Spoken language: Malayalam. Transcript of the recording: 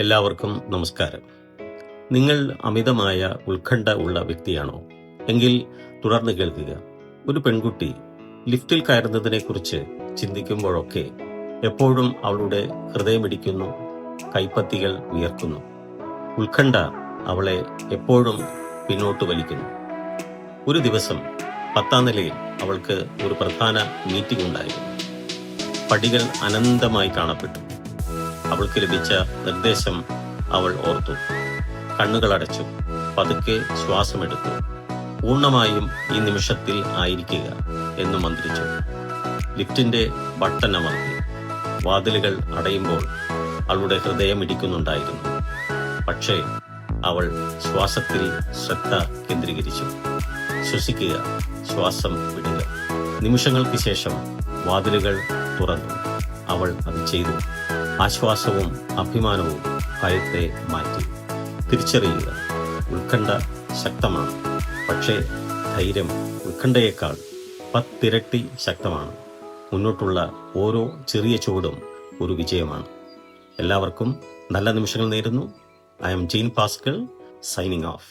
എല്ലാവർക്കും നമസ്കാരം. നിങ്ങൾ അമിതമായ ഉത്കണ്ഠ ഉള്ള വ്യക്തിയാണോ? എങ്കിൽ തുടർന്ന് കേൾക്കുക. ഒരു പെൺകുട്ടി ലിഫ്റ്റിൽ കയറുന്നതിനെക്കുറിച്ച് ചിന്തിക്കുമ്പോഴൊക്കെ എപ്പോഴും അവളുടെ ഹൃദയമിടിക്കുന്നു, കൈപ്പത്തികൾ വിയർക്കുന്നു. ഉത്കണ്ഠ അവളെ എപ്പോഴും പിന്നോട്ട് വലിക്കുന്നു. ഒരു ദിവസം 10ാം നിലയിൽ അവൾക്ക് ഒരു പ്രധാന മീറ്റിംഗ് ഉണ്ടായിരുന്നു. പടികൾ അനന്തമായി കാണപ്പെട്ടു. അവൾക്ക് ലഭിച്ച നിർദ്ദേശം അവൾ ഓർത്തു. കണ്ണുകളടച്ചു, പതുക്കെ ശ്വാസമെടുത്തു. പൂർണ്ണമായും ഈ നിമിഷത്തിൽ ആയിരിക്കുക എന്ന് മന്ത്രിച്ചു. ലിഫ്റ്റിന്റെ ബട്ടൺ അമർത്തി. വാതിലുകൾ അടയുമ്പോൾ അവളുടെ ഹൃദയം ഇടിക്കുന്നുണ്ടായിരുന്നു. പക്ഷേ അവൾ ശ്വാസത്തിൽ ശ്രദ്ധ കേന്ദ്രീകരിച്ചു. ശ്വസിക്കുക, ശ്വാസം വിടുക. നിമിഷങ്ങൾക്ക് ശേഷം വാതിലുകൾ തുറന്നു. അവൾ അത് ചെയ്തു. ആശ്വാസവും അഭിമാനവും ഭയത്തെ മാറ്റി. തിരിച്ചറിയുക, ഉത്കണ്ഠ ശക്തമാണ്, പക്ഷേ ധൈര്യം ഉത്കണ്ഠയേക്കാൾ 10 ഇരട്ടി ശക്തമാണ്. മുന്നോട്ടുള്ള ഓരോ ചെറിയ ചുവടും ഒരു വിജയമാണ്. എല്ലാവർക്കും നല്ല നിമിഷങ്ങൾ നേരുന്നു. I am Jean Pascal, signing off.